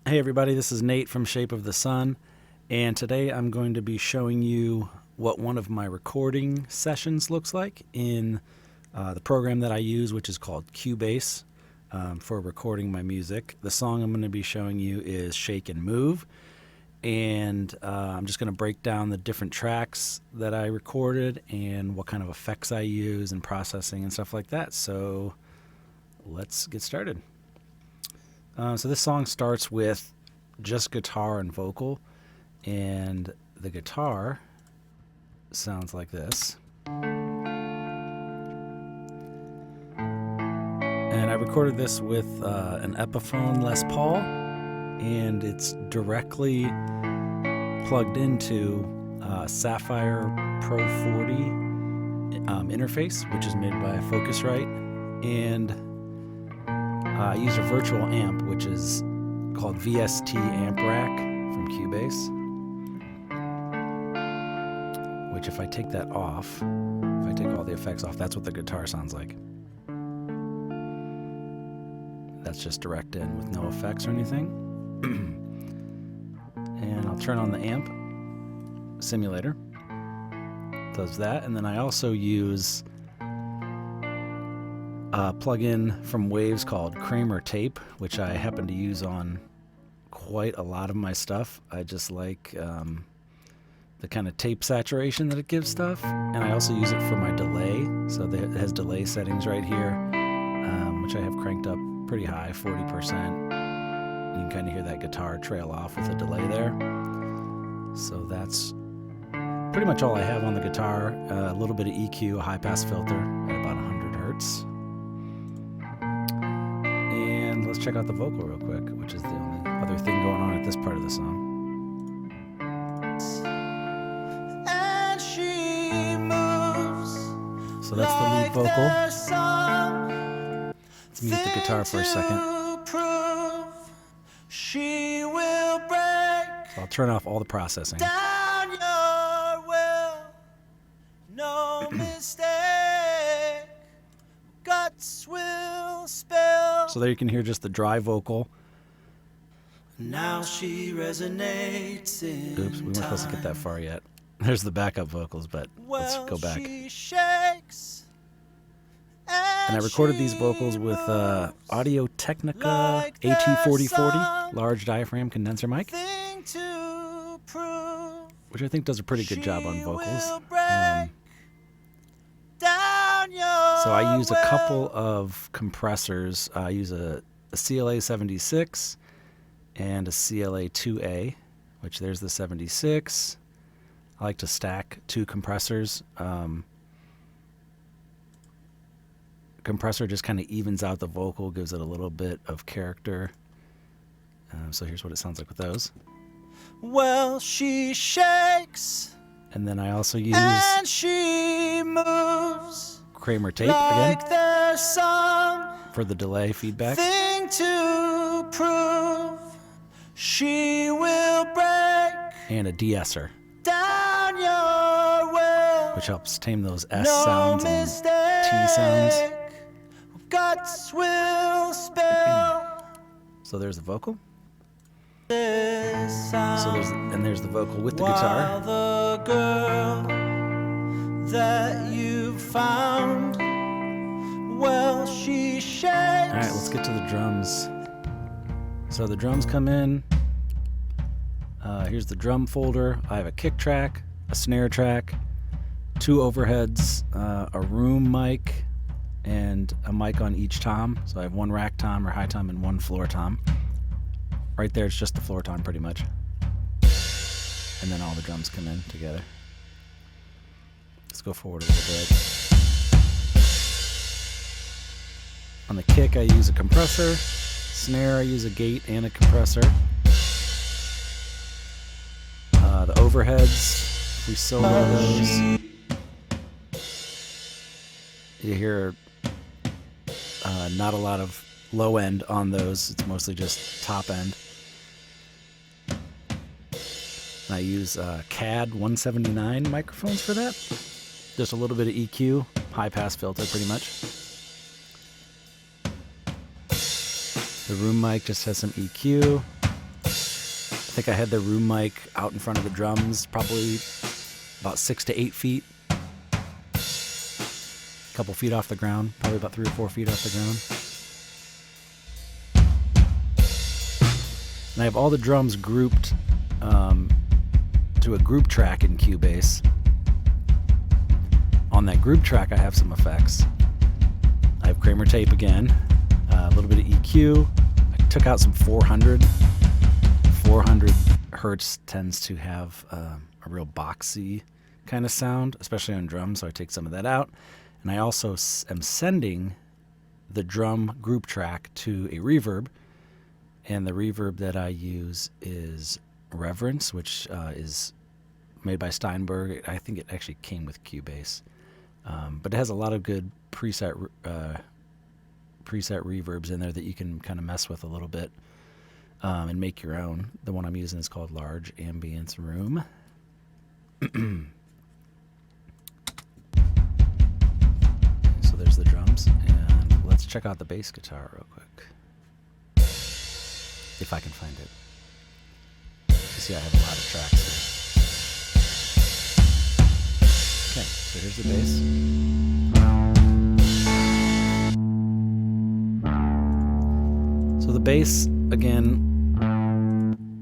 Hey everybody, this is Nate from Shape of the Sun, and today I'm going to be showing you what one of my recording sessions looks like in the program that I use, which is called Cubase, for recording my music. The song I'm going to be showing you is Shake and Move, and I'm just going to break down the different tracks that I recorded and what kind of effects I use and processing and stuff like that. So let's get started. So this song starts with just guitar and vocal, and the guitar sounds like this. And I recorded this with an Epiphone Les Paul, and it's directly plugged into Saffire Pro 40 interface, which is made by Focusrite, and I used a virtual amp, which is called VST Amp Rack from Cubase, which if I take that off, if I take all the effects off, that's what the guitar sounds like. That's just direct in with no effects or anything. And I'll turn on the amp simulator. Does that, and then I also use a plugin from Waves called Kramer Tape, which I happen to use on quite a lot of my stuff. I just like the kind of tape saturation that it gives stuff, and I also use it for my delay. So it has delay settings right here, which I have cranked up pretty high, 40%. You can kind of hear that guitar trail off with a delay there. So that's pretty much all I have on the guitar. A little bit of EQ, a high-pass filter at about 100 hertz. And let's check out the vocal real quick, which is the only other thing going on at this part of the song. And she moves, so that's the lead vocal. Let's mute the guitar for a second. She will break. So I'll turn off all the processing. Down your will, no mistake. Guts will spill. So there you can hear just the dry vocal. Now she resonates in Oops, we weren't supposed to get that far yet. There's the backup vocals, but let's go back. She shakes, and I recorded these vocals with Audio Technica like AT4040 large diaphragm condenser mic, which I think does a pretty good job on vocals. So I use a couple of compressors. I use a CLA 76 and a CLA 2A, which there's the 76. I like to stack two compressors. Compressor just kind of evens out the vocal, gives it a little bit of character. So here's what it sounds like with those. Well, she shakes, and then I also use and she moves Kramer Tape like again for the delay feedback. Thing to prove, she will break, and a de-esser down your will, which helps tame those S sounds and T sounds. Guts will spill. So there's the vocal. So there's the vocal with the guitar. The girl that you found, well, she shakes. All right, let's get to the drums. So the drums come in. Here's the drum folder. I have a kick track, a snare track, two overheads, a room mic, and a mic on each tom. So I have one rack tom or high tom and one floor tom. Right there, it's just the floor tom pretty much. And then all the drums come in together. Let's go forward a little bit. On the kick, I use a compressor. Snare, I use a gate and a compressor. The overheads, we solo those. You hear not a lot of low end on those. It's mostly just top end. And I use CAD 179 microphones for that. Just a little bit of EQ, high pass filter pretty much. The room mic just has some EQ. think I had the room mic out in front of the drums, probably about 6 to 8 feet. A couple feet off the ground, probably about 3 or 4 feet off the ground. And I have all the drums grouped to a group track in Cubase. On that group track, I have some effects. I have Kramer tape again, a little bit of EQ. I took out some 400. 400 hertz tends to have a real boxy kind of sound, especially on drums, so I take some of that out. And I also am sending the drum group track to a reverb, and the reverb that I use is Reverence, which is made by Steinberg. I think it actually came with Cubase, but it has a lot of good preset reverbs in there that you can kind of mess with a little bit and make your own. The one I'm using is called Large Ambience Room. So there's the drums, and let's check out the bass guitar real quick, if I can find it. You see I have a lot of tracks here. Okay, so here's the bass. So the bass, again,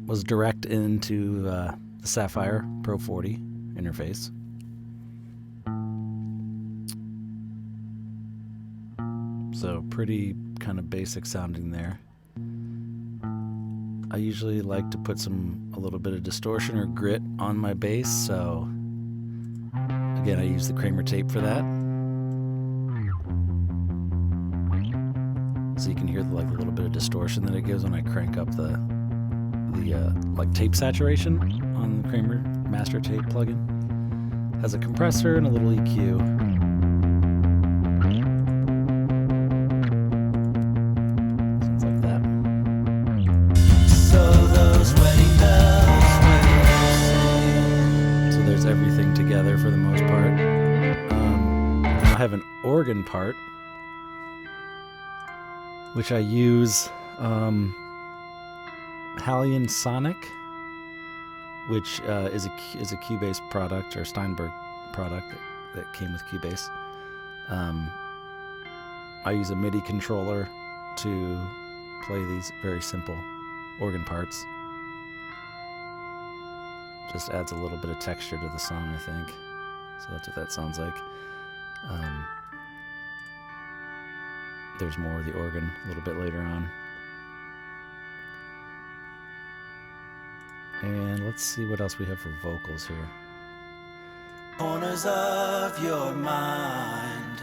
was direct into the Saffire Pro 40 interface. So pretty kind of basic sounding there. I usually like to put a little bit of distortion or grit on my bass, so again, I use the Kramer tape for that. So you can hear the little bit of distortion that it gives when I crank up the tape saturation on the Kramer master tape plugin. Has a compressor and a little EQ. Sounds like that. So those wedding bells. So there's everything together for the most part. I have an organ part, which I use Hallion Sonic, which is a Cubase product, or Steinberg product that came with Cubase. I use a MIDI controller to play these very simple organ parts. Just adds a little bit of texture to the song, I think. So that's what that sounds like. There's more of the organ a little bit later on. And let's see what else we have for vocals here. Corners of your mind,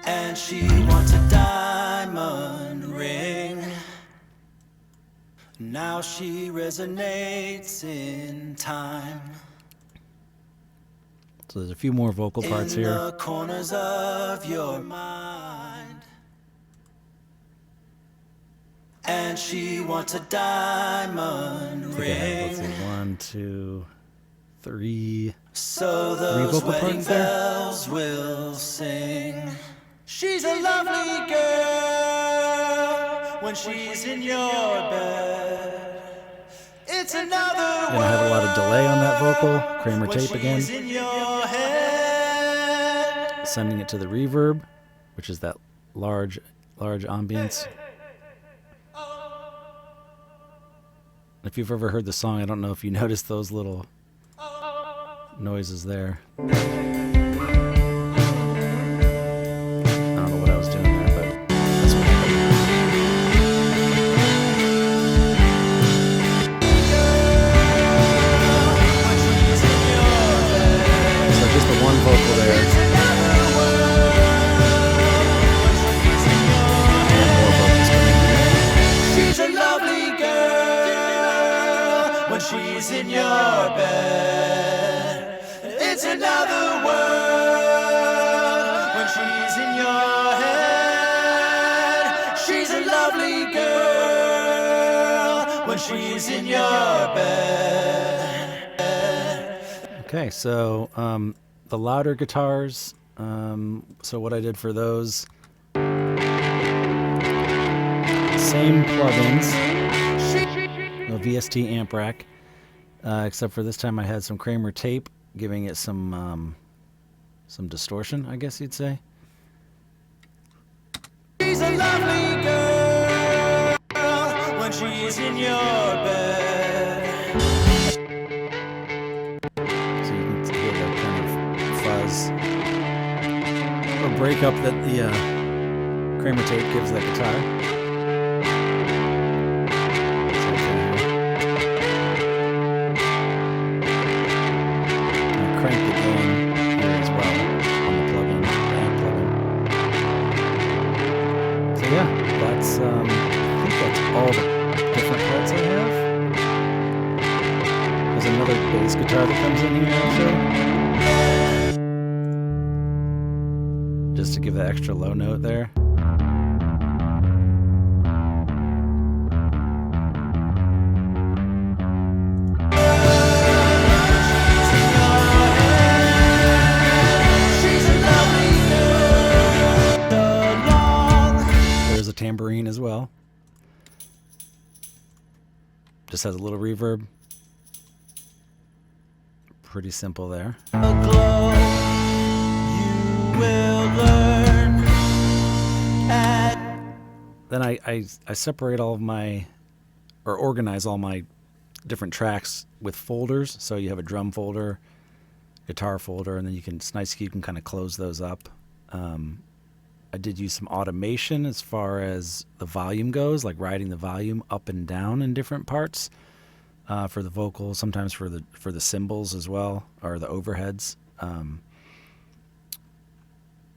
and she wants a diamond ring. Now she resonates in time. So there's a few more vocal parts here. In the corners of your mind, and she wants a diamond ring. Let's see, 1, 2, 3. So those wedding bells will sing. She's a lovely girl when she's in your bed. It's another world. And I have a lot of delay on that vocal. Kramer tape again. Sending it to the reverb, which is that large ambience. If you've ever heard the song, I don't know if you noticed those little noises there. I don't know what I was doing there, but that's what happened. So just the one vocal there. And more vocals coming in. She's a lovely girl when she's in your bed. It's another world when she's in your head. She's a lovely girl when she's in your bed. Okay, so the louder guitars, so what I did for those, same plugins, VST amp rack, except for this time I had some Kramer tape, giving it some distortion, I guess you'd say. She's a lovely girl when she's in your bed. So you can hear that kind of fuzz or breakup that the Kramer tape gives that guitar. Crank the gain here as well on the plugin, the amp plugin. So yeah, that's I think that's all the different parts I have. There's another bass guitar that comes in here also, just to give that extra low note there. Tambourine as well. Just has a little reverb. Pretty simple there. Then I separate all of my, or organize all my different tracks with folders. So you have a drum folder, guitar folder, and then it's nice you can kind of close those up. I did use some automation as far as the volume goes, like riding the volume up and down in different parts for the vocals, sometimes for the cymbals as well, or the overheads.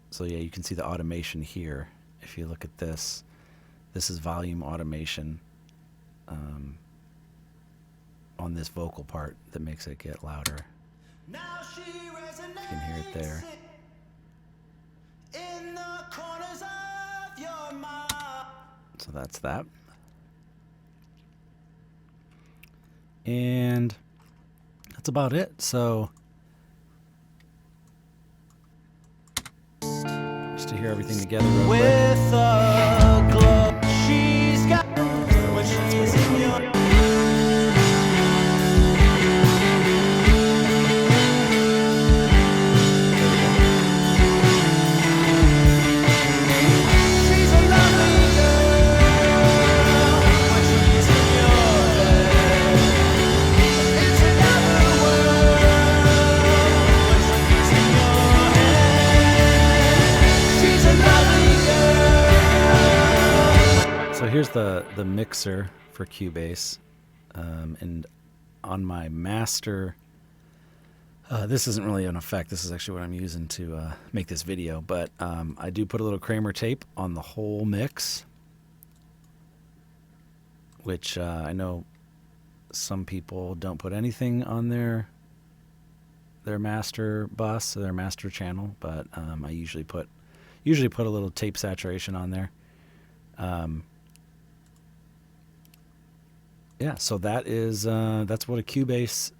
So yeah, you can see the automation here. If you look at this is volume automation on this vocal part that makes it get louder. You can hear it there. So that's that. And that's about it. So just to hear everything together real quick. With a glow she's got when she's in your Here's the mixer for Cubase, and on my master, this isn't really an effect, this is actually what I'm using to make this video, but I do put a little Kramer tape on the whole mix, which I know some people don't put anything on their master bus or their master channel, but I usually put a little tape saturation on there. Yeah, so that's what a Cubase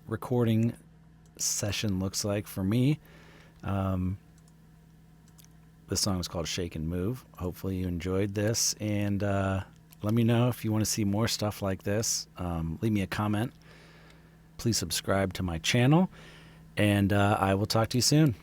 recording session looks like for me. This song is called Shake and Move. Hopefully you enjoyed this, and let me know if you want to see more stuff like this. Leave me a comment. Please subscribe to my channel, and I will talk to you soon.